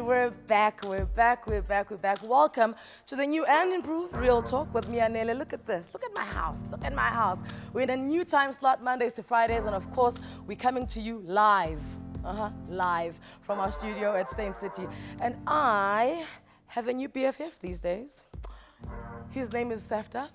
we're back. Welcome to the new and improved Real Talk with me, Anele. Look at this. Look at my house. We're in a new time slot, Mondays to Fridays, and of course, we're coming to you live. Live from our studio at Stain City. And I have a new BFF these days. His name is Safta.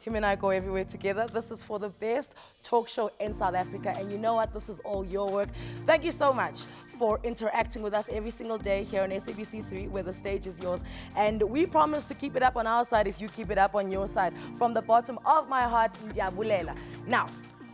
Him and I go everywhere together. This is for the best talk show in South Africa. And you know what? This is all your work. Thank you so much for interacting with us every single day here on SABC3, where the stage is yours. And we promise to keep it up on our side if you keep it up on your side. From the bottom of my heart, ndiyabulela. Now,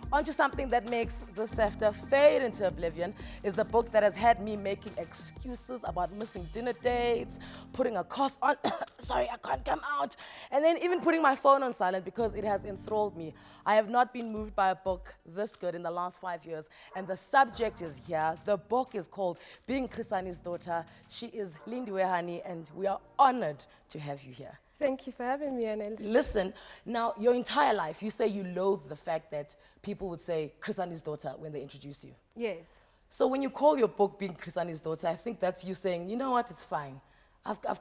onto something that makes the Safta fade into oblivion is the book that has had me making excuses about missing dinner dates, putting a cough on, sorry, I can't come out, and then even putting my phone on silent because it has enthralled me. I have not been moved by a book this good in the last 5 years, and the subject is here. The book is called Being Chrisani's Daughter. She is Lindiwe Hani, and we are honored to have you here. Thank you for having me, Anele. Listen, now, your entire life, you say you loathe the fact that people would say Chrisani's daughter when they introduce you. Yes. So when you call your book Being Chrisani's Daughter, I think that's you saying, you know what, it's fine.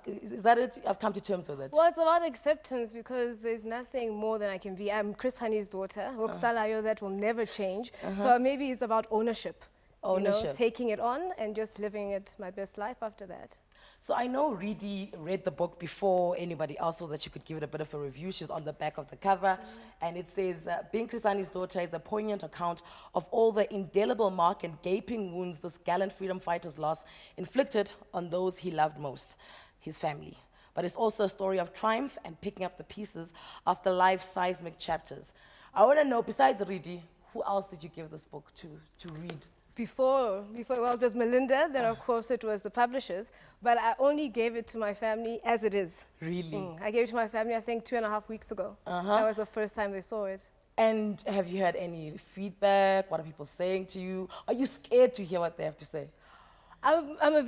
Is that it? I've come to terms with it. Well, it's about acceptance because there's nothing more than I can be. I'm Chris Hani's daughter. That will never change. So maybe it's about ownership. Ownership. You know, taking it on and just living it my best life after that. So I know Reedy read the book before anybody else so that you could give it a bit of a review. She's on the back of the cover. And it says, Being Chrisani's Daughter is a poignant account of all the indelible mark and gaping wounds this gallant freedom fighter's loss inflicted on those he loved most, his family. But it's also a story of triumph and picking up the pieces after life's seismic chapters. I want to know, besides Reedy, who else did you give this book to read? Before, well, it was Melinda, then of course it was the publishers, but I only gave it to my family as it is. Really? I gave it to my family, I think, 2.5 weeks ago. That was the first time they saw it. And have you had any feedback? What are people saying to you? Are you scared to hear what they have to say? I'm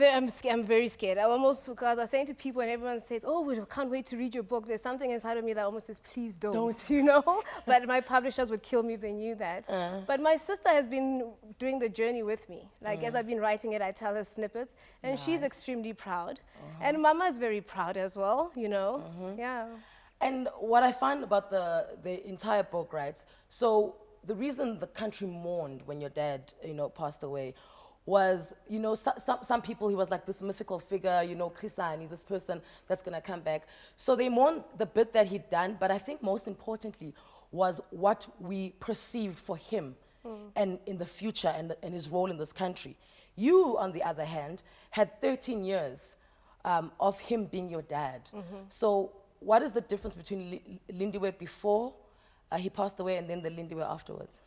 very scared. Because I was saying to people and everyone says, oh, we can't wait to read your book. There's something inside of me that almost says, please don't. You know? But my publishers would kill me if they knew that. But my sister has been doing the journey with me. Like, as I've been writing it, I tell her snippets. And she's extremely proud. And Mama is very proud as well, you know? Yeah. And what I find about the entire book, right? So the reason the country mourned when your dad, passed away was, some people, he was like this mythical figure, Chrisani, this person that's gonna come back. So they mourned the bit that he'd done, but I think most importantly was what we perceived for him and in the future and his role in this country. You, on the other hand, had 13 years of him being your dad. So what is the difference between Lindiwe before he passed away and then the Lindiwe afterwards?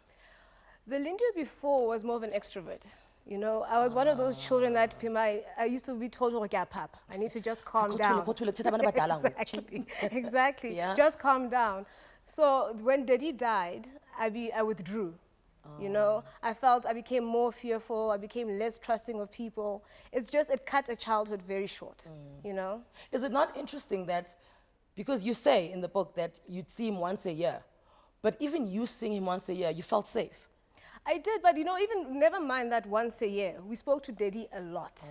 The Lindiwe before was more of an extrovert. You know, I was one of those children that I used to be told, oh, get up. I need to just calm down. Exactly. Yeah? Just calm down. So when Daddy died, I withdrew. You know, I became more fearful. I became less trusting of people. It cut a childhood very short, you know. Is it not interesting that, because you say in the book that you'd see him once a year, but even you seeing him once a year, you felt safe? I did, but even never mind that once a year. We spoke to Daddy a lot,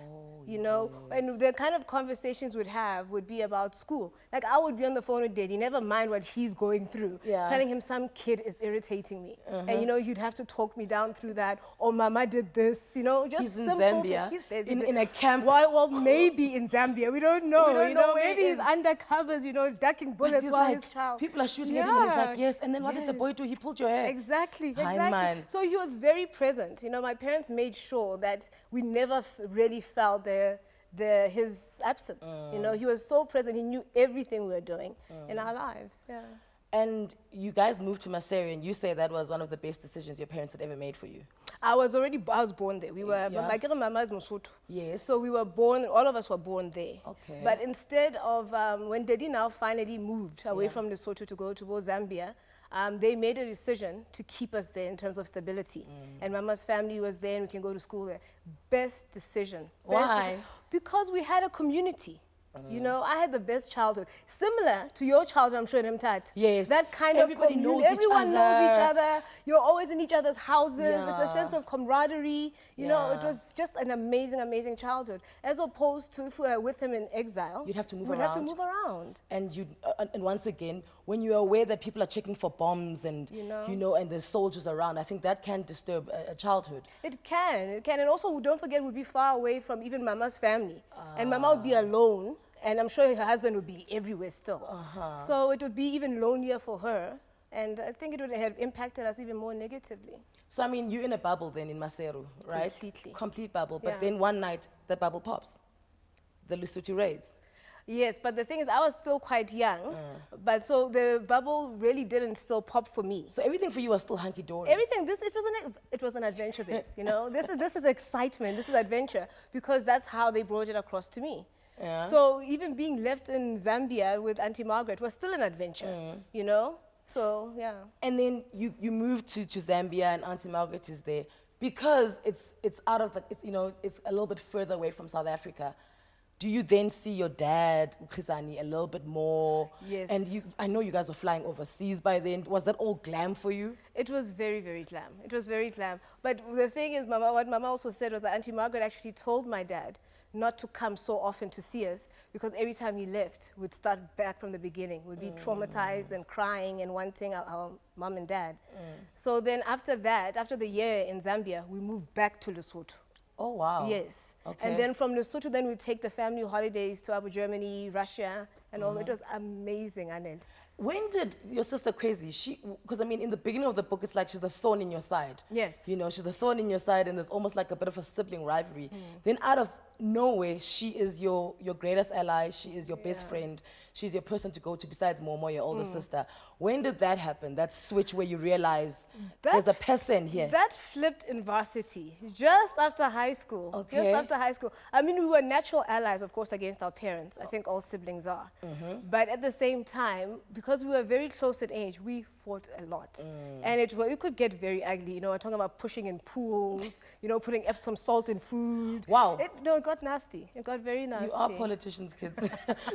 you know, and the kind of conversations we'd have would be about school. Like I would be on the phone with Daddy, never mind what he's going through, telling him some kid is irritating me. And, you'd have to talk me down through that, or Mama did this, just he's in simple Zambia, things. in a camp. Well, maybe in Zambia, we don't know. We don't know maybe he's undercovers, ducking bullets while his child. People are shooting at him and he's like, yes, and then what did the boy do? He pulled your hair. Exactly. Man. So he was very present. My parents made sure that we never really felt his absence. He was so present. He knew everything we were doing in our lives. Yeah. And you guys moved to Maseru, and you say that was one of the best decisions your parents had ever made for you. I was born there. We were, my grandmama is Mosotho. Yes. So we were born, all of us were born there. Okay. But instead of, when Daddy now finally moved away from Lesotho to go to Zambia, they made a decision to keep us there in terms of stability. And Mama's family was there and we can go to school there. Best decision. Why? Because we had a community. You know, I had the best childhood. Similar to your childhood, I'm sure, in Mthat. Yes. That kind Everybody of knows everyone each knows each other. other. You're always in each other's houses. It's a Yeah. sense of camaraderie. You know, it Yeah. was just an amazing, amazing childhood. As opposed to if we were with him in exile, You'd have to move we'd around. have to move around. And and once again, when you're aware that people are checking for bombs and You know. and there's soldiers around, I think that can disturb a childhood. It can, and also don't forget we'd be far away from even Mama's family, and Mama would be alone, and I'm sure her husband would be everywhere still. So it would be even lonelier for her, and I think it would have impacted us even more negatively. So I mean, you're in a bubble then in Maseru, right? Completely. Complete bubble. But Yeah. then one night, the bubble pops. The Lesotho raids. Yes, but the thing is, I was still quite young, but so the bubble really didn't still pop for me. So everything for you was still hunky-dory. Everything, it was an adventure base, you know. This is excitement, this is adventure, because that's how they brought it across to me. Yeah. So even being left in Zambia with Auntie Margaret was still an adventure, you know. So yeah. And then you moved to Zambia and Auntie Margaret is there because it's out of the it's a little bit further away from South Africa. Do you then see your dad, Khizani, a little bit more? Yes. And I know you guys were flying overseas by then. Was that all glam for you? It was very, very glam. It was very glam. But the thing is, what Mama also said was that Auntie Margaret actually told my dad not to come so often to see us because every time he left, we'd start back from the beginning. We'd be traumatized and crying and wanting our mom and dad. So then after that, after the year in Zambia, we moved back to Lesotho. Oh, wow. Yes. Okay. And then from Lesotho, then we take the family holidays to Germany, Russia, and all. It was amazing, Anele. When did your sister Kwezi, because I mean, in the beginning of the book, it's like she's the thorn in your side. Yes. You know, she's the thorn in your side, and there's almost like a bit of a sibling rivalry. Then out of nowhere, she is your greatest ally, she is your best friend, she's your person to go to besides Momo, your older sister. When did that happen, that switch where you realize there's a person here? That flipped in varsity, just after high school. Okay. Just after high school. I mean, we were natural allies, of course, against our parents. I think all siblings are. But at the same time, because we were very close in age, we fought a lot. And it could get very ugly. You know, I'm talking about pushing in pools, you know, putting Epsom salt in food. Wow. It got nasty. It got very nasty. You are politicians, kids.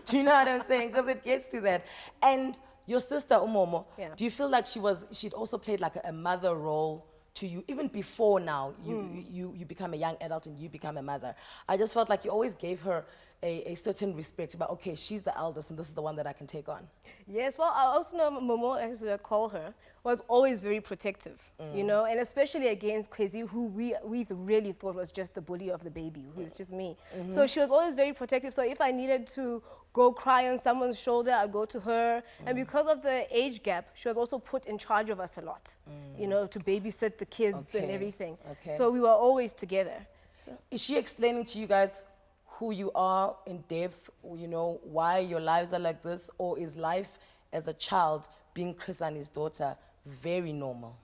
Do you know what I'm saying? Because it gets to that. And your sister, Umomo, do you feel like she'd also played like a mother role to you, even before now you become a young adult and you become a mother? I just felt like you always gave her a certain respect about, okay, she's the eldest and this is the one that I can take on. Yes, well, I also know Momo, as I call her, was always very protective, you know, and especially against Kwezi, who we really thought was just the bully of the baby, who was just me. So she was always very protective. So if I needed to go cry on someone's shoulder, I'd go to her. And because of the age gap, she was also put in charge of us a lot, you know, to babysit the kids and everything. Okay. So we were always together. So. Is she explaining to you guys who you are in depth, you know, why your lives are like this, or is life as a child, being Khizani's daughter, very normal?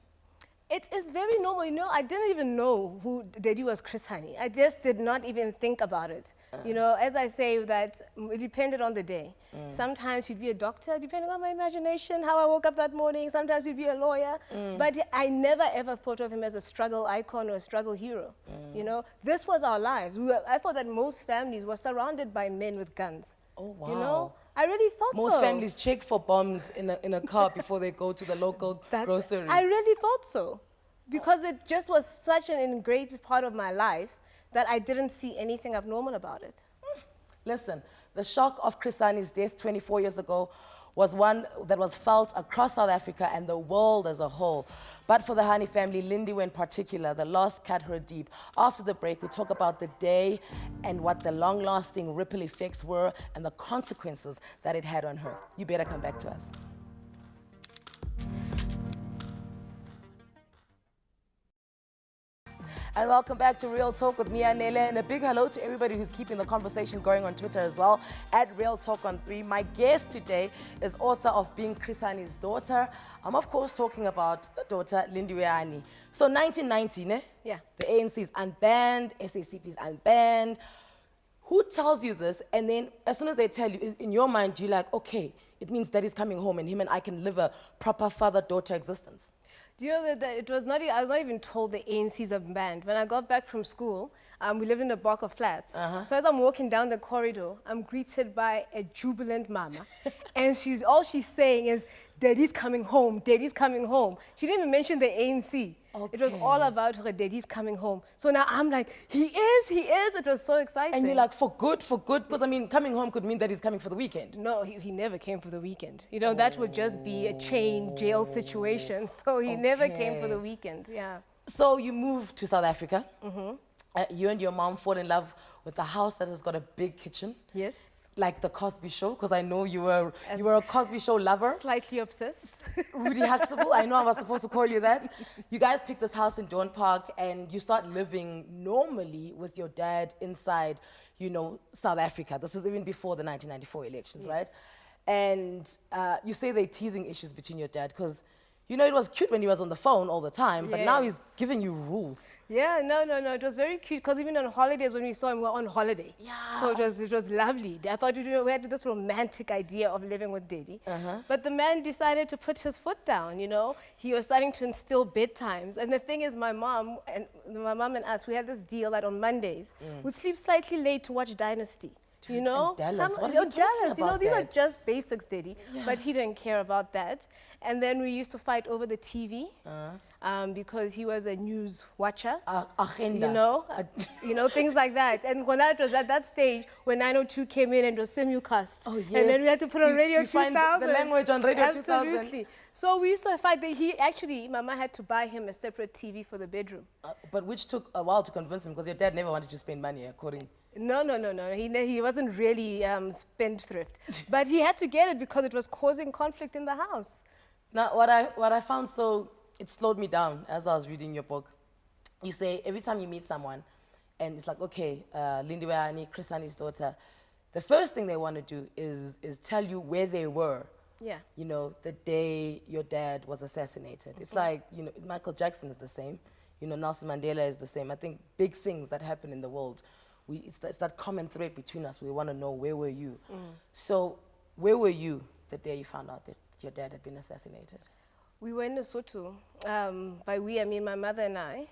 It is very normal. You know, I didn't even know who Daddy was Khizani. I just did not even think about it. You know, as I say, that it depended on the day. Sometimes he'd be a doctor, depending on my imagination, how I woke up that morning. Sometimes he'd be a lawyer. But I never, ever thought of him as a struggle icon or a struggle hero. You know, this was our lives. I thought that most families were surrounded by men with guns. Oh, wow. You know, I really thought Most so. families check for bombs in a car before they go to the local grocery. I really thought so. Because it just was such an ingrained part of my life that I didn't see anything abnormal about it. Listen, the shock of Khizani's death 24 years ago was one that was felt across South Africa and the world as a whole. But for the Hani family, Lindiwe in particular, the loss cut her deep. After the break, we talk about the day and what the long-lasting ripple effects were and the consequences that it had on her. You better come back to us. And welcome back to Real Talk with me, Anele, and a big hello to everybody who's keeping the conversation going on Twitter as well, at Real Talk on 3. My guest today is author of Being Khizani's Daughter. I'm of course talking about the daughter, Lindiwe Hani. So 1990, ne? Yeah. The ANC is unbanned, SACP is unbanned. Who tells you this? And then as soon as they tell you, in your mind, you're like, okay, it means Daddy's coming home and him and I can live a proper father-daughter existence. Do you know that it was not, I was not even told the ANC's a band. When I got back from school, we lived in a block of flats. So as I'm walking down the corridor, I'm greeted by a jubilant mama. And all she's saying is, Daddy's coming home, Daddy's coming home. She didn't even mention the ANC. Okay. It was all about her Daddy's coming home. So now I'm like, he is. It was so exciting. And you're like, for good? Because I mean, coming home could mean that he's coming for the weekend. No, he never came for the weekend. You know, that would just be a chain jail situation. So he never came for the weekend, yeah. So you moved to South Africa. You and your mom fall in love with a house that has got a big kitchen. Yes. Like the Cosby Show, because I know you were a Cosby Show lover. Slightly obsessed. Rudy Huxtable, I know I was supposed to call you that. You guys picked this house in Dawn Park and you start living normally with your dad inside, you know, South Africa. This is even before the 1994 elections, right? And you say there are teething issues between your dad, because you know, it was cute when he was on the phone all the time, but now he's giving you rules. Yeah, no. It was very cute, because even on holidays, when we saw him, we were on holiday. Yeah. So it was lovely. I thought we had this romantic idea of living with Daddy. But the man decided to put his foot down, you know. He was starting to instill bedtimes. And the thing is, my mom and us, we had this deal that on Mondays, we'd sleep slightly late to watch Dynasty. You know, Dallas. What are you talking about? You know, these are just basics, Daddy. Yeah. But he didn't care about that. And then we used to fight over the TV because he was a news watcher. Agenda. You know, things like that. And when I was at that stage, when 902 came in and was simulcast, and then we had to put on Radio 2000. Find the language on Radio 2000. Absolutely. So we used to fight. Mama had to buy him a separate TV for the bedroom. But which took a while to convince him, because your dad never wanted to spend money, according. No. He wasn't really spendthrift, but he had to get it because it was causing conflict in the house. Now, what I found, so it slowed me down as I was reading your book. You say every time you meet someone, and it's like, okay, Lindiwe Hani, Chris Hani's daughter, the first thing they want to do is tell you where they were. Yeah. You know, the day your dad was assassinated. It's like, you know, Michael Jackson is the same. You know, Nelson Mandela is the same. I think big things that happen in the world, it's that common thread between us. We want to know, where were you? So where were you the day you found out that your dad had been assassinated? We were in Lesotho. By we, I mean my mother and I.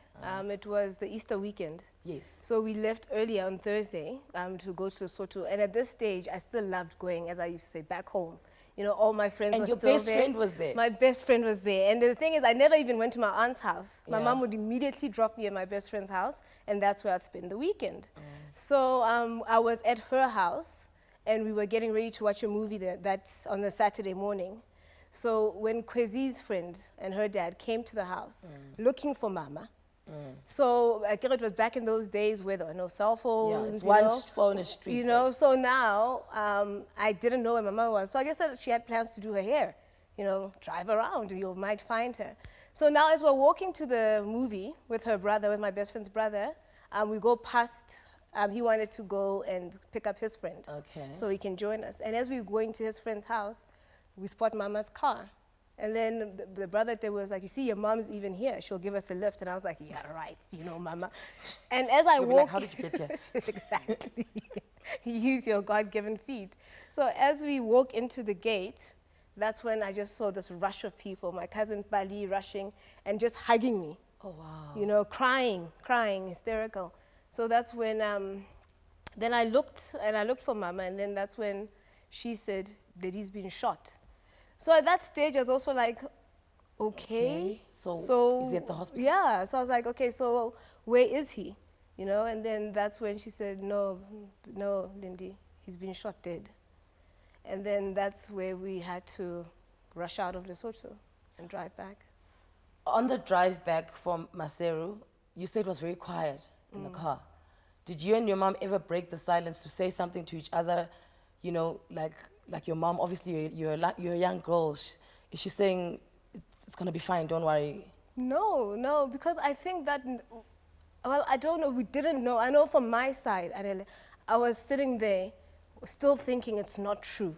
It was the Easter weekend. Yes. So we left earlier on Thursday to go to Lesotho. And at this stage, I still loved going, as I used to say, back home. You know, all my friends were still there. And your best friend was there? My best friend was there. And the thing is, I never even went to my aunt's house. My mom would immediately drop me at my best friend's house, and that's where I'd spend the weekend. So I was at her house, and we were getting ready to watch a movie that's on the Saturday morning. So when Kwezi's friend and her dad came to the house looking for Mama, so I think it was back in those days where there were no cell phones. Yeah, it's one phone a street. You know, so now I didn't know where my mom was. So I guess that she had plans to do her hair. You know, drive around, you might find her. So now as we're walking to the movie with her brother, with my best friend's brother, we go past, he wanted to go and pick up his friend. Okay. So he can join us. And as we were going to his friend's house, we spot Mama's car. And then the brother there was like, you see, your mom's even here. She'll give us a lift. And I was like, yeah, right, you know, Mama. And as I walked... Like, how did you get here? Exactly. You use your God-given feet. So as we walk into the gate, that's when I just saw this rush of people, my cousin Bali rushing and just hugging me. Oh, wow. You know, crying, hysterical. So that's when, then I looked for Mama, and then that's when she said that he's been shot. So at that stage, I was also like, okay. So is he at the hospital? Yeah. So I was like, okay, so where is he? You know, and then that's when she said, no, Lindy, he's been shot dead. And then that's where we had to rush out of Lesotho and drive back. On the drive back from Maseru, you said it was very quiet in the car. Did you and your mom ever break the silence to say something to each other? You know, like your mom, obviously you're a young girl. Is she saying, it's going to be fine, don't worry? No, because I think that, well, I don't know, we didn't know. I know from my side, Anele, I was sitting there still thinking it's not true.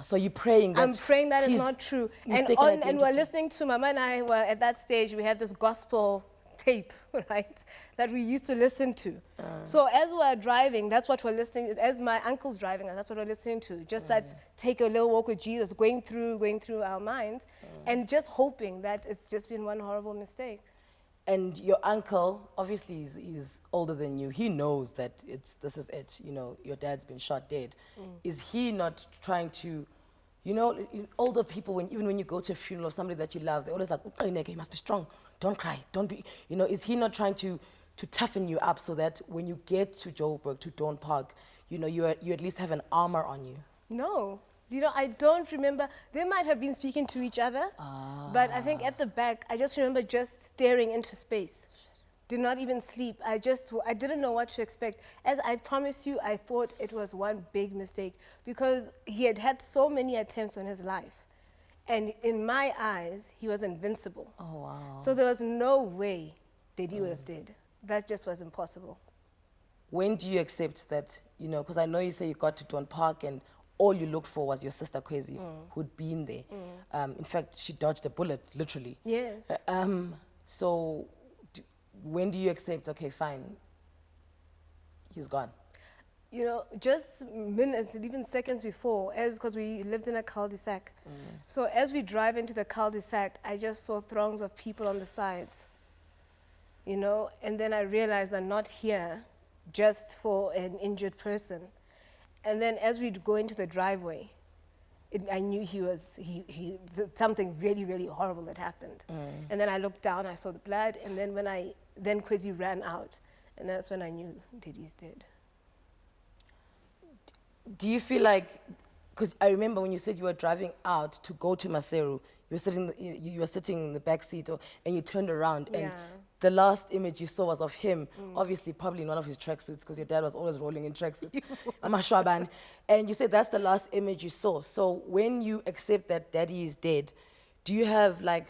So you're praying that... I'm praying that it's not true. And we're listening to, Mama and I were at that stage, we had this gospel tape, right, that we used to listen to. So as we're driving, that's what we're listening, as my uncle's driving, that's what we're listening to. Just that take a little walk with Jesus, going through our minds. and just hoping that it's just been one horrible mistake. And your uncle, obviously, is older than you. He knows that this is it. You know, your dad's been shot dead. Is he not trying to, you know, older people, even when you go to a funeral of somebody that you love, they're always like, you must be strong. Don't cry. Don't be, you know, is he not trying to toughen you up so that when you get to Joburg, to Dawn Park, you know, you at least have an armor on you? No. You know, I don't remember. They might have been speaking to each other, but I think at the back, I just remember just staring into space. Did not even sleep. I didn't know what to expect. As I promise you, I thought it was one big mistake because he had had so many attempts on his life. And in my eyes, he was invincible. Oh, wow. So there was no way that he was dead. That just was impossible. When do you accept that, you know, because I know you say you got to Dawn Park and all you looked for was your sister Kwezi, who'd been there. In fact, she dodged a bullet, literally. Yes. So when do you accept, okay, fine, he's gone? You know, just minutes, even seconds before, because we lived in a cul-de-sac. So as we drive into the cul-de-sac, I just saw throngs of people on the sides. You know, and then I realized I'm not here just for an injured person. And then as we go into the driveway, I knew something really, really horrible had happened. And then I looked down, I saw the blood, and then then Kwezi ran out, and that's when I knew that he's dead. Do you feel like, because I remember when you said you were driving out to go to Maseru, you were sitting in the back seat, and you turned around, and the last image you saw was of him, obviously probably in one of his tracksuits, because your dad was always rolling in tracksuits. Amashwaban. And you said that's the last image you saw. So when you accept that daddy is dead, do you have like,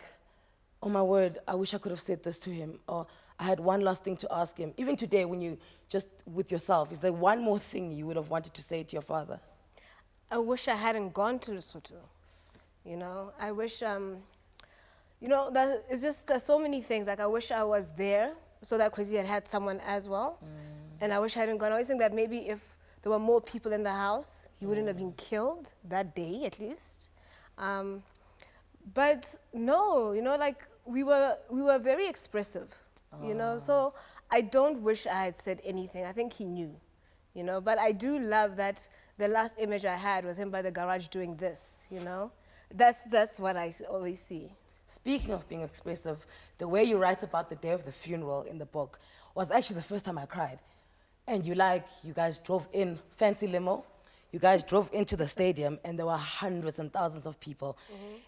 oh my word, I wish I could have said this to him, or I had one last thing to ask him? Even today, when you just with yourself, is there one more thing you would have wanted to say to your father? I wish I hadn't gone to Lesotho. You know, I wish, you know, there's so many things. Like, I wish I was there so that Kwezi had someone as well. And I wish I hadn't gone. I always think that maybe if there were more people in the house, he wouldn't have been killed that day, at least. But no, you know, like, we were very expressive, you know, so I don't wish I had said anything. I think he knew, you know, but I do love that the last image I had was him by the garage doing this, you know. That's what I always see. Speaking of being expressive, the way you write about the day of the funeral in the book was actually the first time I cried. And you guys drove in, fancy limo, you guys drove into the stadium, and there were hundreds and thousands of people.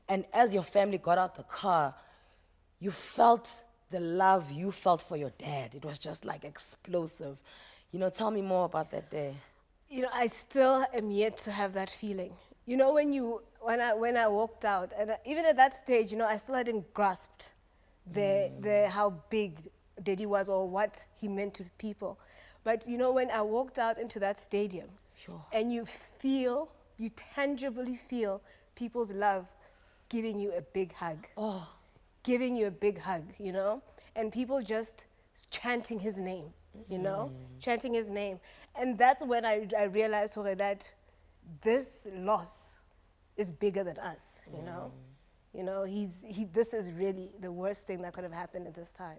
And as your family got out the car, you felt the love you felt for your dad. It was just like explosive. You know, tell me more about that day. You know, I still am yet to have that feeling. You know, when I walked out, and even at that stage, you know, I still hadn't grasped how big Daddy was or what he meant to people. But you know, when I walked out into that stadium, and you tangibly feel people's love giving you a big hug. Giving you a big hug, you know? And people just chanting his name, you know? Chanting his name. And that's when I realized that this loss is bigger than us, you know? You know, this is really the worst thing that could have happened at this time.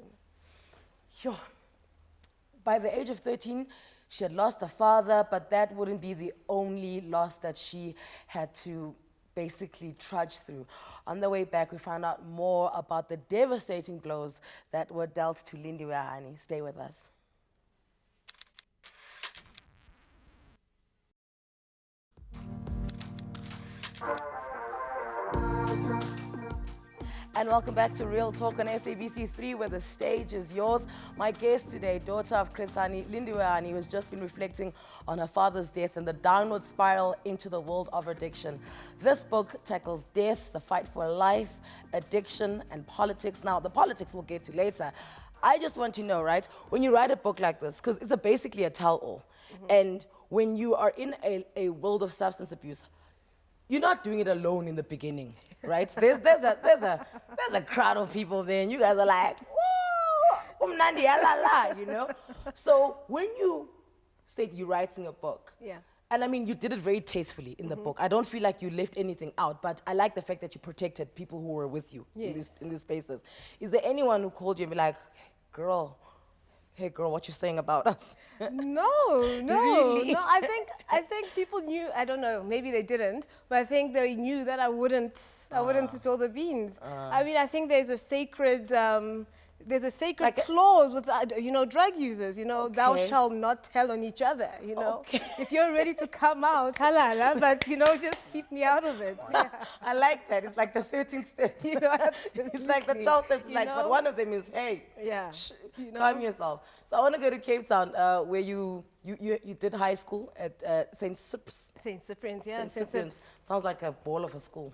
By the age of 13, she had lost a father, but that wouldn't be the only loss that she had to basically trudge through. On the way back, we found out more about the devastating blows that were dealt to Lindiwe Hani. Stay with us. And welcome back to Real Talk on SABC3, where the stage is yours. My guest today, daughter of Chris Hani, Lindiwe Hani, who has just been reflecting on her father's death and the downward spiral into the world of addiction. This book tackles death, the fight for life, addiction, and politics. Now, the politics we'll get to later. I just want to know, right, when you write a book like this, because it's basically a tell-all, and when you are in a world of substance abuse, you're not doing it alone in the beginning, right? There's a crowd of people there, and you guys are like, woo, umnandi la la, you know? So when you said you're writing a book, And I mean, you did it very tastefully in the book. I don't feel like you left anything out, but I like the fact that you protected people who were with you in these spaces. Is there anyone who called you and be like, girl, hey girl, what you saying about us? No, Really? no. I think people knew. I don't know. Maybe they didn't, but I think they knew that I wouldn't spill the beans. I mean, I think there's a sacred. Like clause with drug users. Thou shalt not tell on each other. If you're ready to come out, halala, but just keep me out of it. Yeah. I like that. It's like the 13th step. Absolutely. It's like the 12 steps. It's like, but one of them is, hey, calm yourself. So I want to go to Cape Town, where you did high school at St. Cyprian's. St. Cyprian's, yeah. St. Cyprian's. Sounds like a ball of a school,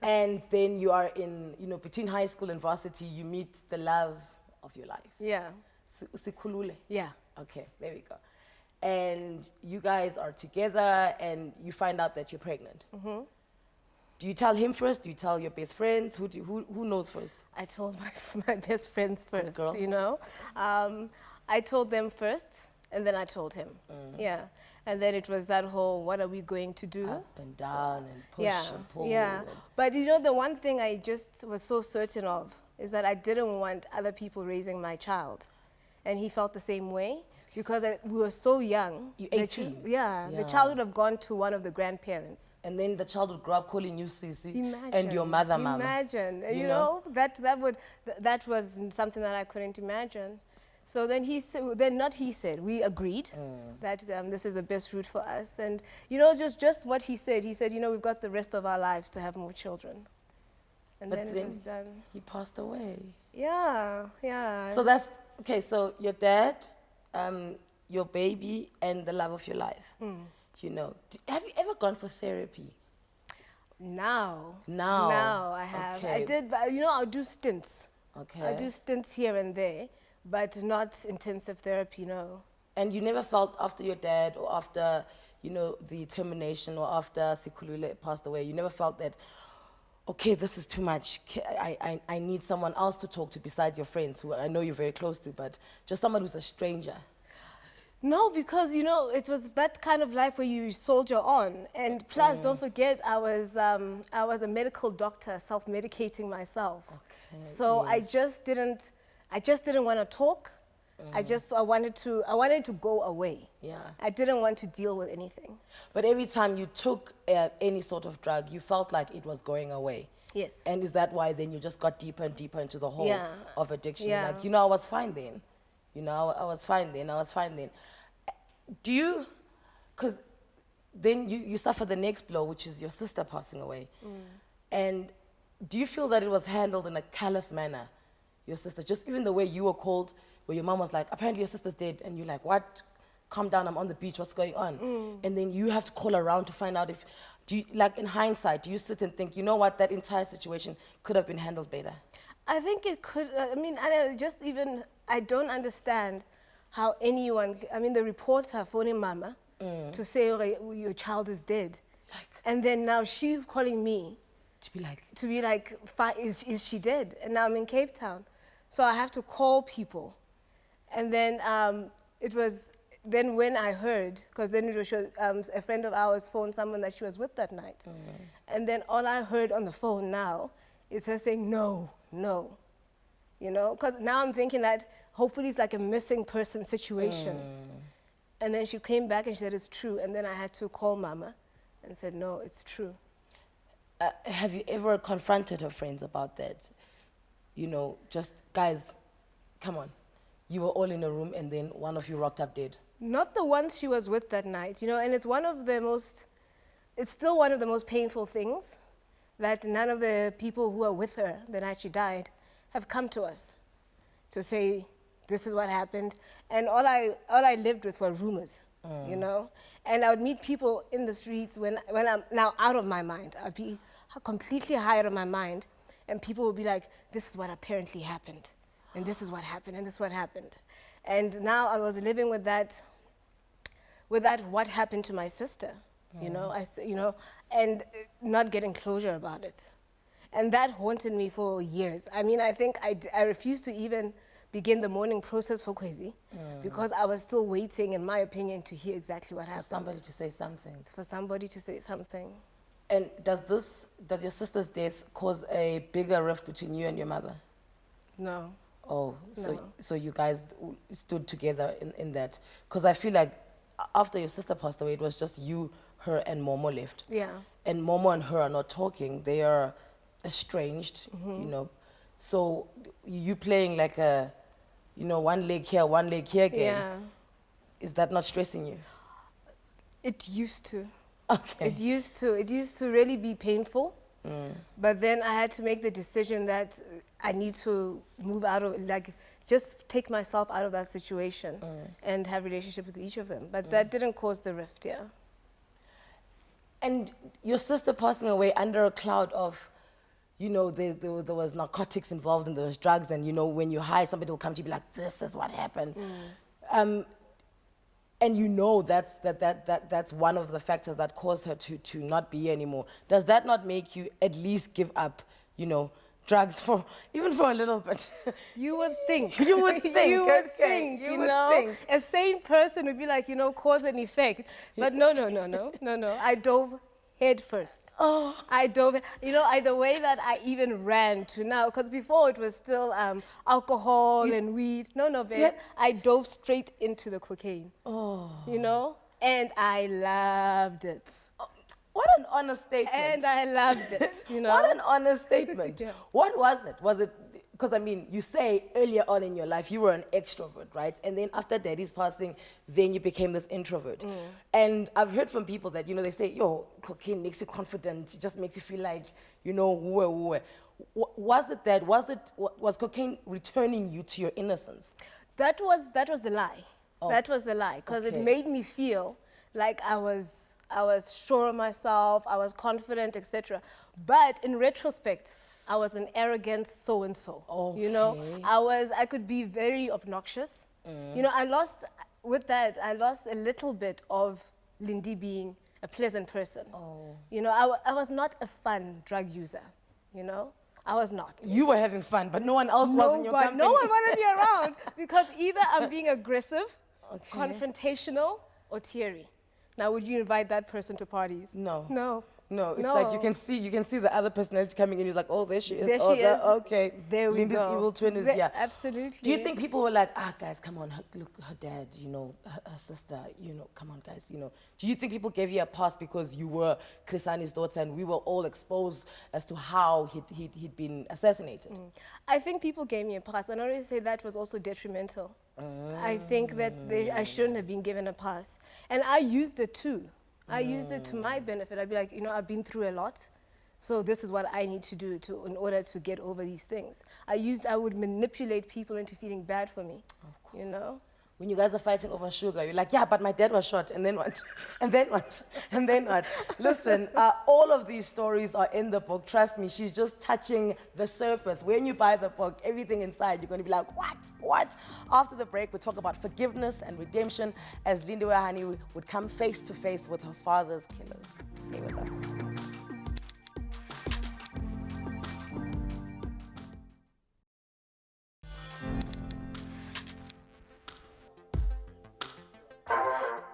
And then you are in, between high school and varsity, you meet the love of your life. Yeah. Sikhulule. Yeah. Okay, there we go. And you guys are together and you find out that you're pregnant. Mm-hmm. Do you tell him first? Do you tell your best friends? Who knows first? I told my best friends first, Good girl. I told them first, and then I told him. Yeah. And then it was that whole, what are we going to do? Up and down and push and pull. Yeah. But the one thing I just was so certain of is that I didn't want other people raising my child. And he felt the same way. Because we were so young. You're 18. The child would have gone to one of the grandparents. And then the child would grow up calling you Sisi and your mother, mama. Imagine, that was something that I couldn't imagine. So then we agreed that this is the best route for us. And, just what he said, we've got the rest of our lives to have more children. And but then it was done. He passed away. Yeah. So that's, okay, so your dad, your baby, and the love of your life. Have you ever gone for therapy? Now I have. Okay. I did, but I'll do stints. Okay. I'll do stints here and there, but not intensive therapy, no. And you never felt after your dad or after, the termination or after Sikhulule passed away, you never felt that, okay, this is too much. I need someone else to talk to besides your friends, who I know you're very close to, but just someone who's a stranger. No, because, it was that kind of life where you soldier on. And plus, don't forget, I was a medical doctor, self-medicating myself. Okay. So yes. I just didn't want to talk. I wanted to go away. Yeah. I didn't want to deal with anything. But every time you took any sort of drug, you felt like it was going away. Yes. And is that why then you just got deeper and deeper into the hole of addiction? Yeah. Like, I was fine then. I was fine then. Do you, because then you suffer the next blow, which is your sister passing away. And do you feel that it was handled in a callous manner, your sister? Just even the way you were called, where your mom was like, apparently your sister's dead, and you're like, what? Calm down, I'm on the beach, what's going on? And then you have to call around to find out if, in hindsight, do you sit and think, that entire situation could have been handled better? I think it could. I don't understand how anyone, the reporter phoning mama to say, your child is dead. And then now she's calling me to be like, is she dead? And now I'm in Cape Town. So I have to call people. And then when I heard, because then it was a friend of ours phoned someone that she was with that night. And then all I heard on the phone now is her saying, no. Because now I'm thinking that hopefully it's like a missing person situation. And then she came back and she said, it's true. And then I had to call mama and said, no, it's true. Have you ever confronted her friends about that? Just, guys, come on. You were all in a room and then one of you rocked up dead. Not the one she was with that night, and it's still one of the most painful things that none of the people who were with her the night she died have come to us to say, this is what happened. And all I lived with were rumors, And I would meet people in the streets when I'm now out of my mind. I'd be completely high out of my mind. And people would be like, this is what apparently happened. And this is what happened, and this is what happened. And now I was living with that what happened to my sister, and not getting closure about it. And that haunted me for years. I think I refused to even begin the mourning process for Kwezi because I was still waiting, in my opinion, to hear exactly what happened. For somebody to say something. For somebody to say something. And does your sister's death cause a bigger rift between you and your mother? No. Oh, No. so you guys stood together in that? Because I feel like after your sister passed away, it was just you, her, and Momo left. Yeah. And Momo and her are not talking. They are estranged, you know. So you playing like a, you know, one leg here game. Yeah. Is that not stressing you? It used to. Okay. It used to really be painful. But then I had to make the decision that I need to move out of, like, just take myself out of that situation and have a relationship with each of them. But that didn't cause the rift, yeah. And your sister passing away under a cloud of, you know, there was narcotics involved and there was drugs, and, you know, when you're high, somebody will come to you and be like, this is what happened. And you know that's one of the factors that caused her to not be here anymore. Does that not make you at least give up, you know, drugs even for a little bit? You would think. You would think. You would okay. think, You you would know. think. A sane person would be like, you know, cause and effect. But no. I dove head first. Oh. I dove, you know, the way that I even ran to now, because before it was still alcohol and weed. No, babe. Yeah. I dove straight into the cocaine. Oh. You know? And I loved it. What an honest statement. And I loved it, you know? What an honest statement. Yeah. What was it? Was it, because I mean, you say earlier on in your life, you were an extrovert, right? And then after daddy's passing, then you became this introvert. And I've heard from people that, you know, they say, yo, cocaine makes you confident. It just makes you feel like, you know, was it that? Was cocaine returning you to your innocence? That was the lie. Oh. That was the lie, because Okay. it made me feel like I was sure of myself, I was confident, etc. But in retrospect, I was an arrogant so-and-so. You know, I could be very obnoxious. You know, I lost a little bit of Lindy being a pleasant person. You know, I was not a fun drug user, you know. I was not. You were having fun, but no one else was in your company. No one wanted me around because either I'm being aggressive, confrontational, or teary. Now, would you invite that person to parties? No. No. No, it's like you can see the other personality coming in. He's like, oh, there she is. There oh, she is. Okay. There we Linda's go. evil twin is here. Absolutely. Do you think people were like, guys, come on, look, her dad, you know, her sister, you know, come on, guys, you know. Do you think people gave you a pass because you were Krisani's daughter and we were all exposed as to how he'd been assassinated? I think people gave me a pass, and I always say that was also detrimental. I think that I shouldn't have been given a pass. And I used it too. I used it to my benefit. I'd be like, you know, I've been through a lot, so this is what I need to do in order to get over these things. I would manipulate people into feeling bad for me, you know? When you guys are fighting over sugar, you're like, yeah, but my dad was shot, and then what? And then what? And then what? Listen, all of these stories are in the book. Trust me, she's just touching the surface. When you buy the book, everything inside, you're going to be like, what? What? After the break, we'll talk about forgiveness and redemption as Lindiwe Hani would come face to face with her father's killers. Stay with us.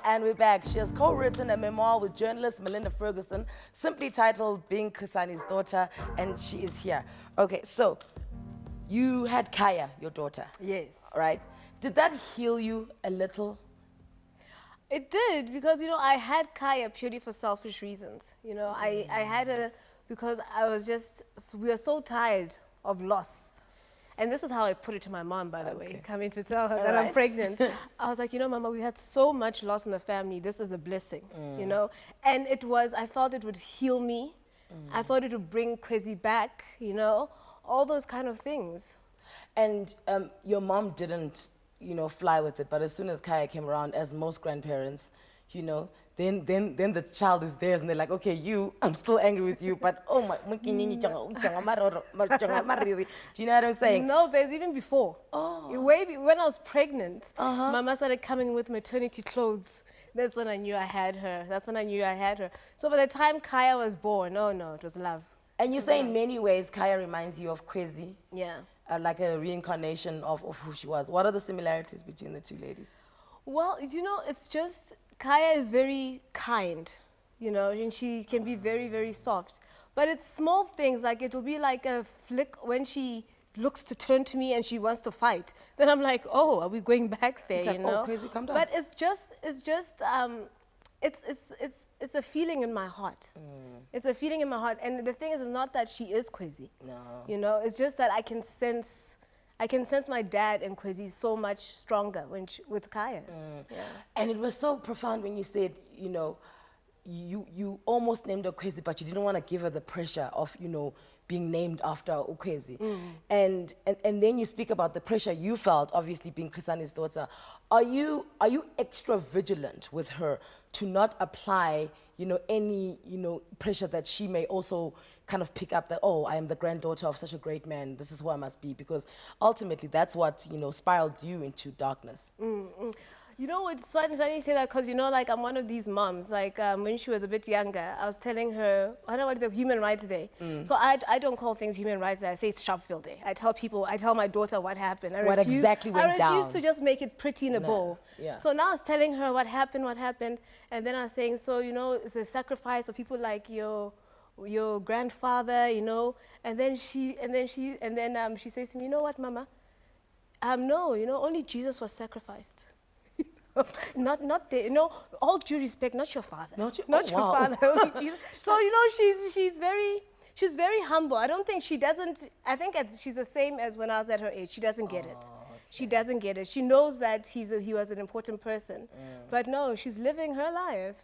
And we're back. She has co-written a memoir with journalist Melinda Ferguson, simply titled Being Krisani's Daughter, and she is here. Okay, so you had Kaya, your daughter. Yes. Right? Did that heal you a little? It did, because, you know, I had Kaya purely for selfish reasons. You know, I had her because we were so tired of loss. And this is how I put it to my mom, by the way, coming to tell her that I'm pregnant. I was like, you know, Mama, we had so much loss in the family. This is a blessing, you know? And I felt it would heal me. I thought it would bring Kwezi back, you know? All those kind of things. And your mom didn't, you know, fly with it. But as soon as Kaya came around, as most grandparents, you know, then the child is theirs and they're like, okay, I'm still angry with you, but oh my, do you know what I'm saying? No, babes, even before. When I was pregnant, Mama started coming with maternity clothes. That's when I knew I had her. So by the time Kaya was born, no, it was love. And you say in many ways, Kaya reminds you of Kwezi. Yeah. like a reincarnation of who she was. What are the similarities between the two ladies? Well, you know, it's just Kaya is very kind, you know, and she can be very, very soft. But it's small things, like it'll be like a flick when she looks to turn to me and she wants to fight. Then I'm like, oh, are we going back there, It's like, you know? oh, crazy, calm down. But it's a feeling in my heart. It's a feeling in my heart. And the thing is, it's not that she is crazy. No. You know, it's just that I can sense my dad and Kwezi so much stronger with Kaya. Yeah. And it was so profound when you said, you know, you almost named her Kwezi, but you didn't want to give her the pressure of, you know, being named after Ukwezi. And then you speak about the pressure you felt, obviously being Chrisani's daughter. Are you extra vigilant with her to not apply, you know, any, you know, pressure that she may also kind of pick up that, oh, I am the granddaughter of such a great man, this is who I must be, because ultimately that's what, you know, spiraled you into darkness. You know, it's funny you say that because, you know, like I'm one of these moms. Like when she was a bit younger, I was telling her, I don't know what the Human Rights Day. So I don't call things Human Rights Day. I say it's Sharpeville Day. I tell my daughter what happened. What exactly went down. I refuse to just make it pretty in a bowl. Yeah. So now I was telling her what happened. And then I was saying, so, you know, it's a sacrifice of people like your grandfather, you know. And then she says to me, you know what, Mama? No, you know, only Jesus was sacrificed. not the, you know, all due respect, not your father. Not your father. So, you know, she's very humble. I don't think I think she's the same as when I was at her age. She doesn't get it. Okay. She doesn't get it. She knows that he was an important person. But no, she's living her life.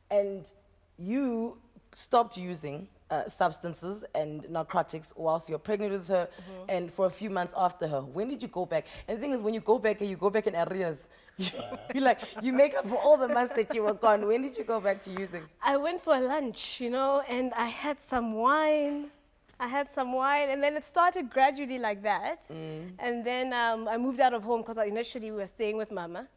And you stopped using substances and narcotics whilst you're pregnant with her and for a few months after her. When did you go back? And the thing is, when you go back in arrears. You make up for all the months that you were gone. When did you go back to using? I went for a lunch, you know, and I had some wine. And then it started gradually like that. And then I moved out of home because initially we were staying with Mama.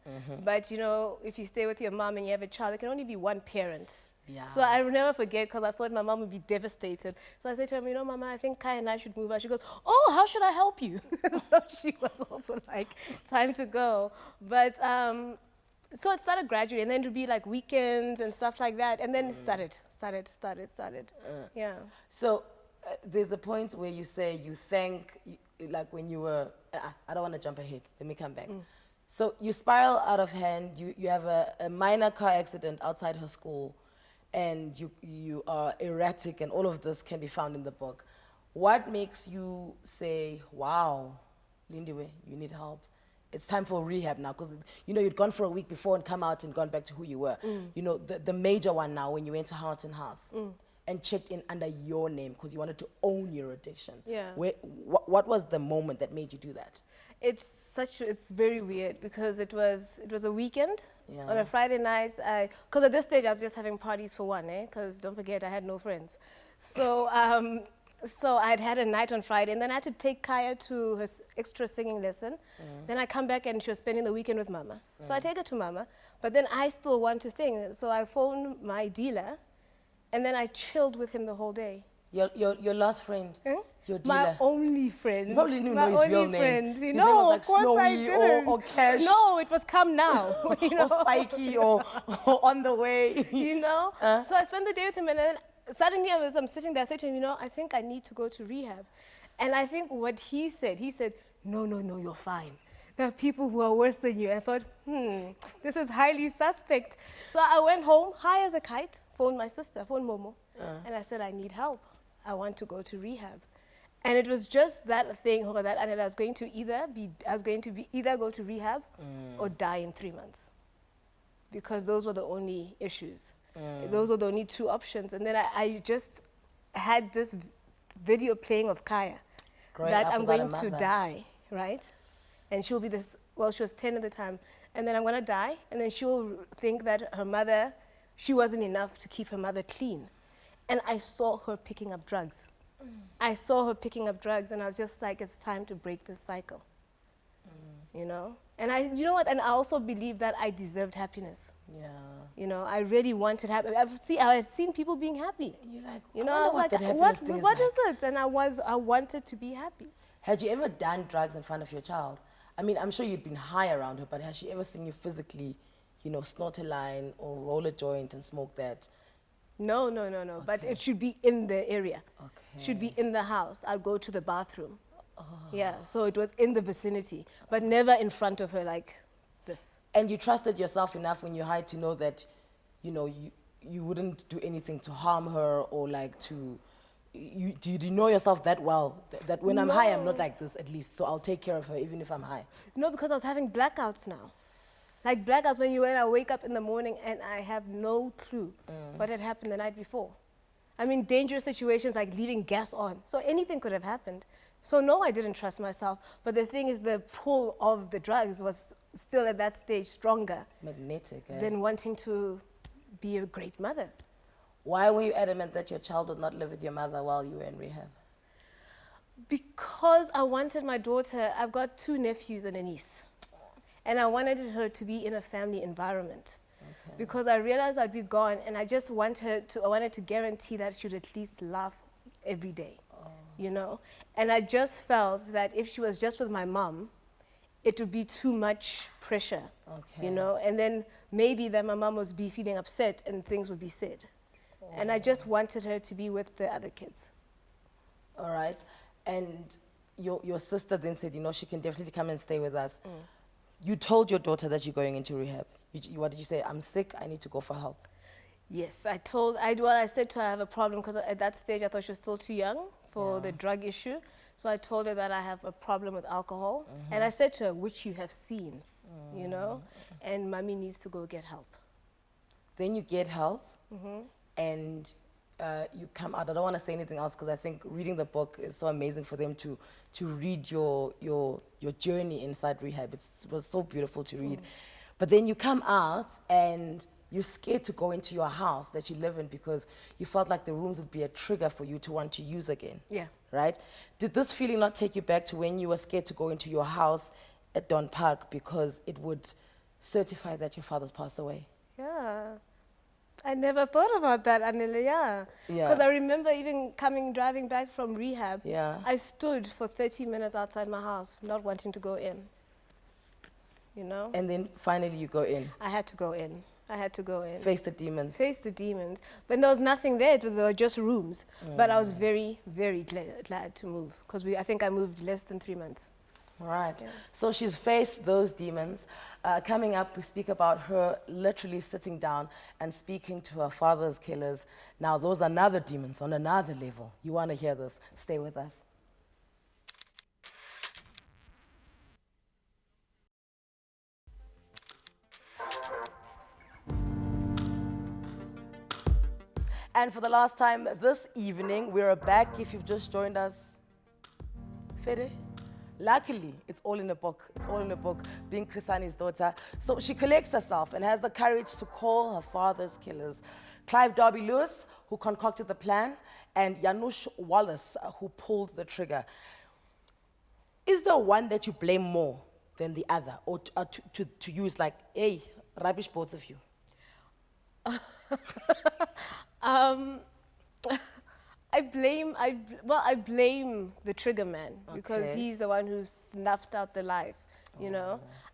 But, you know, if you stay with your mom and you have a child, it can only be one parent. Yeah. So I will never forget because I thought my mom would be devastated. So I said to her, you know, Mama, I think Kai and I should move out. She goes, oh, how should I help you? So she was also like, time to go. But so it started gradually, and then it would be like weekends and stuff like that. And then it started. Yeah. So there's a point where you say you thank, like when you were, I don't want to jump ahead. Let me come back. So you spiral out of hand. You have a minor car accident outside her school. And you are erratic, and all of this can be found in the book. What makes you say, wow, Lindiwe, you need help? It's time for rehab now, because, you know, you'd gone for a week before and come out and gone back to who you were. You know, the major one now, when you went to Houghton House and checked in under your name because you wanted to own your addiction. Yeah. What was the moment that made you do that? It's very weird because it was a weekend. Yeah. On a Friday night, because at this stage I was just having parties for one, because don't forget I had no friends. So so I'd had a night on Friday, and then I had to take Kaya to her extra singing lesson. Then I come back and she was spending the weekend with Mama. So I take her to Mama, but then I still want to sing. So I phoned my dealer, and then I chilled with him the whole day. Your last friend, your dealer. My only friend. You probably didn't know his real name. His name was like of course Snowy I didn't. or Cash. No, it was Come Now. You know? Or Spiky or On the Way. You know? So I spent the day with him, and then suddenly I'm sitting there, I said to him, you know, I think I need to go to rehab. And I think what he said, no, you're fine. There are people who are worse than you. I thought, this is highly suspect. So I went home, high as a kite, phoned my sister, phoned Momo, and I said, I need help. I want to go to rehab. And it was just that thing, that Anele, I was going to either go to rehab or die in 3 months. Because those were the only issues. Those were the only two options. And then I just had this video playing of Kaya. That I'm going to die, right? And she'll be this, well, she was 10 at the time. And then I'm going to die. And then she'll think that her mother, she wasn't enough to keep her mother clean. And I saw her picking up drugs. I saw her picking up drugs, and I was just like, it's time to break this cycle. You know? And you know what? And I also believe that I deserved happiness. Yeah. You know, I really wanted happiness. I had seen people being happy. And you're like, you know, I was like, what is it? And I wanted to be happy. Had you ever done drugs in front of your child? I mean, I'm sure you'd been high around her, but has she ever seen you physically, snort a line or roll a joint and smoke that? No. Okay. But it should be in the area. Okay. Should be in the house. I'd go to the bathroom. Oh. Yeah, so it was in the vicinity, but never in front of her like this. And you trusted yourself enough when you're high to know that, you wouldn't do anything to harm her or like to... Do you know yourself that well? That when I'm high, I'm not like this, at least. So I'll take care of her even if I'm high. No, because I was having blackouts now. Like blackouts when I wake up in the morning and I have no clue what had happened the night before. I mean, dangerous situations like leaving gas on. So anything could have happened. So no, I didn't trust myself. But the thing is, the pull of the drugs was still at that stage stronger. Magnetic, than wanting to be a great mother. Why were you adamant that your child would not live with your mother while you were in rehab? Because I wanted my daughter, I've got 2 nephews and a niece. And I wanted her to be in a family environment. Okay. Because I realized I'd be gone and I just wanted to guarantee that she would at least laugh every day, And I just felt that if she was just with my mom, it would be too much pressure, And then maybe that my mom would be feeling upset and things would be said. And I just wanted her to be with the other kids. All right. And your sister then said, she can definitely come and stay with us. You told your daughter that you're going into rehab. What did you say? I'm sick, I need to go for help. Yes, I said to her I have a problem because at that stage I thought she was still too young for the drug issue. So I told her that I have a problem with alcohol. And I said to her, which you have seen, and mommy needs to go get help. Then you get help. And you come out. I don't want to say anything else because I think reading the book is so amazing for them to read your journey inside rehab. It was so beautiful to read. But then you come out and you're scared to go into your house that you live in because you felt like the rooms would be a trigger for you to want to use again. Yeah. Right? Did this feeling not take you back to when you were scared to go into your house at Don Park because it would certify that your father's passed away? Yeah. I never thought about that, Anele, yeah. Because I remember even driving back from rehab, I stood for 30 minutes outside my house, not wanting to go in, And then finally you go in. I had to go in. Face the demons. But there was nothing there, there were just rooms. But I was very, very glad to move, because I think I moved less than 3 months. Right. Yeah. So she's faced those demons. Coming up, we speak about her literally sitting down and speaking to her father's killers. Now, those are another demons on another level. You want to hear this? Stay with us. And for the last time this evening, we're back. If you've just joined us, Fede? Luckily, it's all in the book. Being Chrisani's daughter. So she collects herself and has the courage to call her father's killers. Clive Darby Lewis, who concocted the plan, and Janusz Wallace, who pulled the trigger. Is there one that you blame more than the other? Or to use like, hey, rubbish both of you? I blame the trigger man because he's the one who snuffed out the life,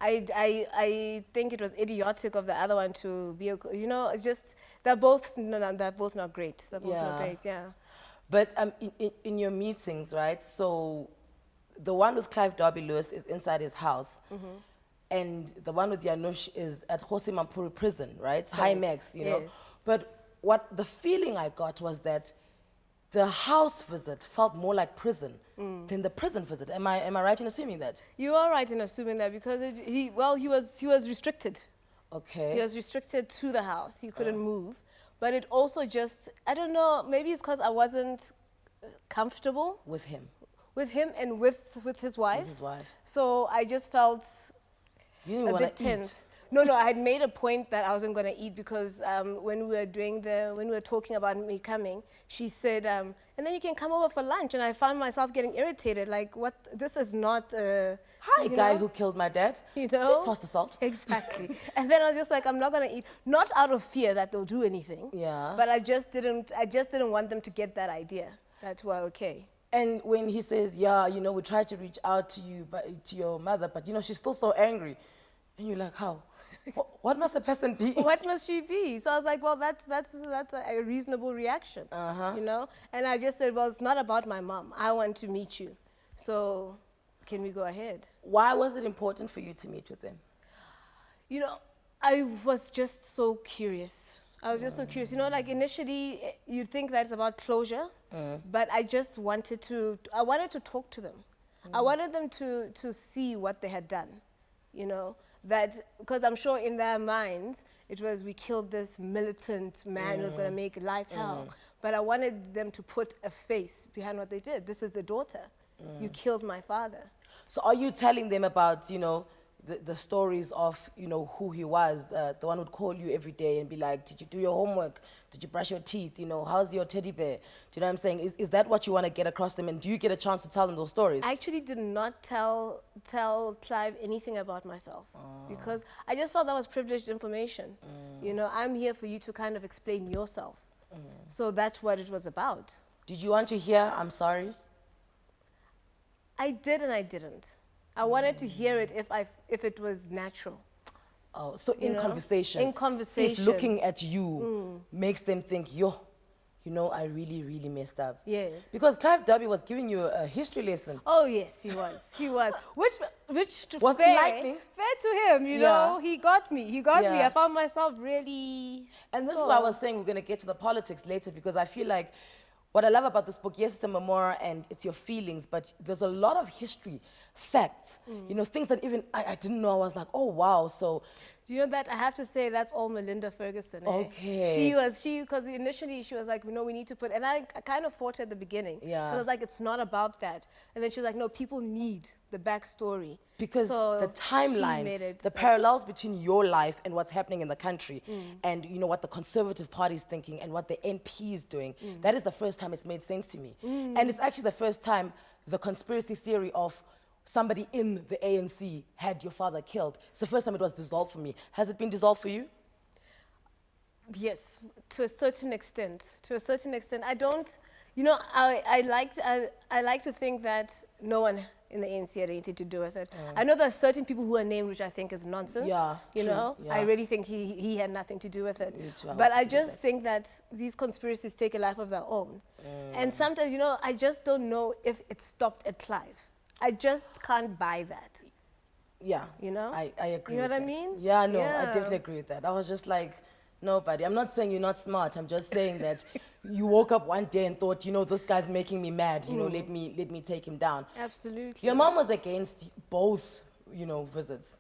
I think it was idiotic of the other one to be, they're both not great. But in your meetings, right, so the one with Clive Darby Lewis is inside his house. And the one with Janusz is at Jose Mampuri prison, right? It's high max, know. But what the feeling I got was that the house visit felt more like prison than the prison visit. Am I right in assuming that? You are right in assuming that because he was restricted. Okay. He was restricted to the house. He couldn't move. But it also just, I don't know, maybe it's because I wasn't comfortable with him. And with his wife. With his wife. So I just felt a bit tense. No, I had made a point that I wasn't going to eat because when we were talking about me coming, she said, and then you can come over for lunch. And I found myself getting irritated, like, what? This is not hi, guy who killed my dad. Please pass the salt. Exactly. And then I was just like, I'm not going to eat, not out of fear that they'll do anything. Yeah. But I just didn't want them to get that idea that we're okay. And when he says, yeah, you know, we tried to reach out to you, but to your mother, but you know, she's still so angry. And you're like, how? What must the person be? What must she be? So I was like, well, that's a reasonable reaction, you know? And I just said, well, it's not about my mom. I want to meet you. So can we go ahead? Why was it important for you to meet with them? You know, I was just so curious. I was just so curious. You know, like initially you'd think that it's about closure, but I just wanted to talk to them. I wanted them to see what they had done, you know? That, because I'm sure in their minds, it was, we killed this militant man who was going to make life hell. But I wanted them to put a face behind what they did. This is the daughter. You killed my father. So are you telling them about, you know, the stories of, you know, who he was, the one who'd call you every day and be like, did you do your homework? Did you brush your teeth? You know, how's your teddy bear? Do you know what I'm saying? Is that what you want to get across them? And do you get a chance to tell them those stories? I actually did not tell Clive anything about myself because I just felt that was privileged information. You know, I'm here for you to kind of explain yourself. So that's what it was about. Did you want to hear, I'm sorry? I did and I didn't. I wanted to hear it if it was natural. Oh, so in conversation. In conversation. If looking at you makes them think, yo, you know, I really, really messed up. Yes. Because Clive Derby was giving you a history lesson. Oh yes, he was. He was. Which was fair, enlightening. fair to him, you know. He got me. He got me. Yeah. I found myself really. And this is why I was saying we're going to get to the politics later, because I feel like what I love about this book, yes, it's a memoir and it's your feelings, but there's a lot of history, facts, you know, things that even I didn't know. I was like, oh, wow. So, do you know that I have to say that's all Melinda Ferguson. Eh? Okay. Because initially she was like, you know, we need to put, and I kind of fought her at the beginning. Yeah. Because I was like, it's not about that. And then she was like, no, people need the backstory. Because so the timeline, the parallels between your life and what's happening in the country, and you know what the Conservative Party is thinking and what the NP is doing, that is the first time it's made sense to me. And it's actually the first time the conspiracy theory of somebody in the ANC had your father killed. It's the first time it was dissolved for me. Has it been dissolved for you? Yes, to a certain extent. To a certain extent. I don't, you know, I like to think that no one in the ANC had anything to do with it. I know there are certain people who are named, which I think is nonsense. Yeah, you true, know, yeah. I really think he had nothing to do with it. Me too, But I just think that these conspiracies take a life of their own. And sometimes, you know, I just don't know if it stopped at Clive. I just can't buy that. Yeah. You know? I agree You know with what that. I mean? Yeah, no, I Yeah. definitely agree with that. I was just like, no, buddy, I'm not saying you're not smart. I'm just saying that you woke up one day and thought, you know, this guy's making me mad. You know, let me take him down. Absolutely. Your mom was against both, you know, visits.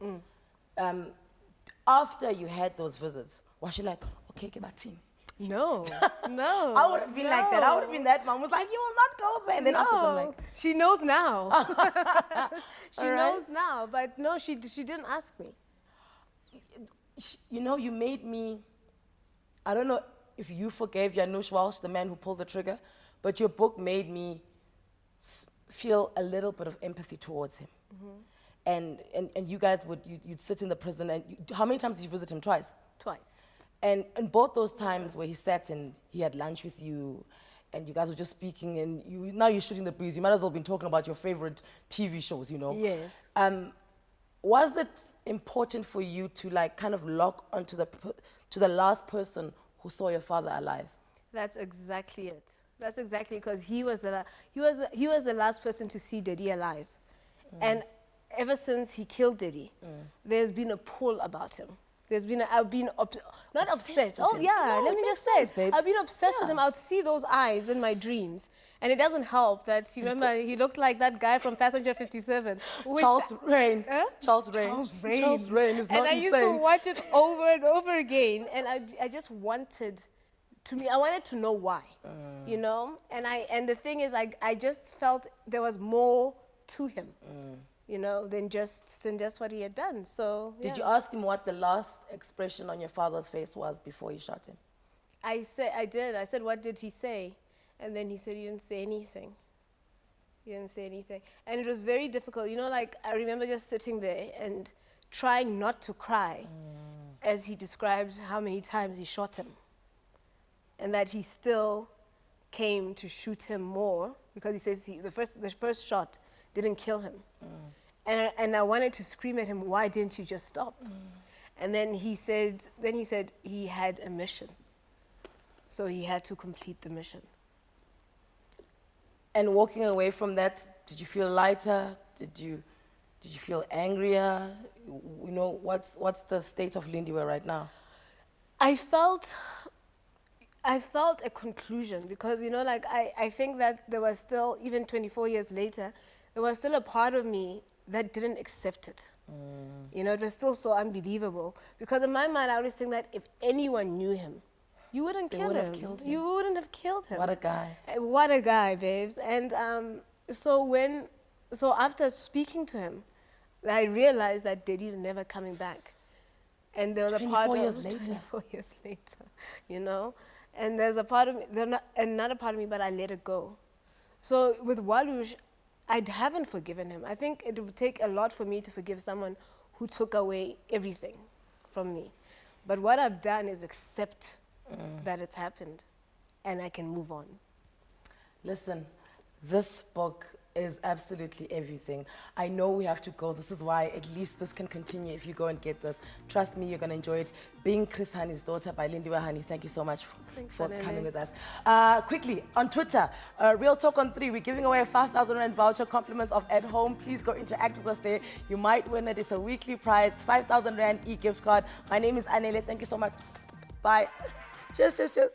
After you had those visits, was she like, okay, get back to him? No, no. I would have been like that. I would have been that mom. Was like, you will not go there. And then after I'm like, she knows now. She All right. knows now, but no, she didn't ask me. you know, you made me, I don't know if you forgave Janusz Walsh, the man who pulled the trigger, but your book made me feel a little bit of empathy towards him. And you guys you'd sit in the prison, and how many times did you visit him? Twice? Twice. And both those times where he sat and he had lunch with you, and you guys were just speaking, and now you're shooting the breeze. You might as well been talking about your favorite TV shows, you know? Yes. Was it important for you to like kind of lock onto to the last person who saw your father alive? That's exactly it. That's exactly, because he was the last person to see Daddy alive, and ever since he killed Daddy, there's been a pull about him. I've been not obsessed. with Oh him. yeah, No, let it me makes just say, sense, babes. I've been obsessed with Yeah. him. I would see those eyes in my dreams, and it doesn't help that you remember he looked like that guy from Passenger 57. Charles Rain. Huh? Charles Rain. Charles Rain. Charles Rain is And not I insane. used to watch it over and over again, and I just wanted I wanted to know why, you know? And the thing is, I just felt there was more to him, you know, than just what he had done. So Did yeah. you ask him what the last expression on your father's face was before you shot him? I did. I said, what did he say? And then he said he didn't say anything. He didn't say anything. And it was very difficult. You know, like, I remember just sitting there and trying not to cry as he described how many times he shot him. And that he still came to shoot him more because he says the first shot didn't kill him. And I wanted to scream at him, why didn't you just stop? And then he said he had a mission. So he had to complete the mission. And walking away from that, did you feel lighter? Did you feel angrier? You know, what's the state of Lindiwe right now? I felt a conclusion because, you know, like I think that there was still, even 24 years later, there was still a part of me that didn't accept it. You know, it was still so unbelievable. Because in my mind, I always think that if anyone knew him, you wouldn't kill him. You wouldn't have killed him. What a guy. What a guy, babes. And so after speaking to him, I realized that Daddy's never coming back. And there was a part of 24 years later, you know? And there's a part of me, another part of me, but I let it go. So with Walush, I haven't forgiven him. I think it would take a lot for me to forgive someone who took away everything from me. But what I've done is accept that it's happened, and I can move on. Listen, this book is absolutely everything. I know we have to go. This is why at least this can continue if you go and get this. Trust me, you're going to enjoy it. Being Chris Hani's Daughter by Lindiwe Hani. Thank you so much for coming with us. Quickly, on Twitter, Real Talk on 3, we're giving away a 5,000 Rand voucher, compliments of At Home. Please go interact with us there. You might win it. It's a weekly prize, 5,000 Rand e-gift card. My name is Anele. Thank you so much. Bye. Cheers, cheers, cheers.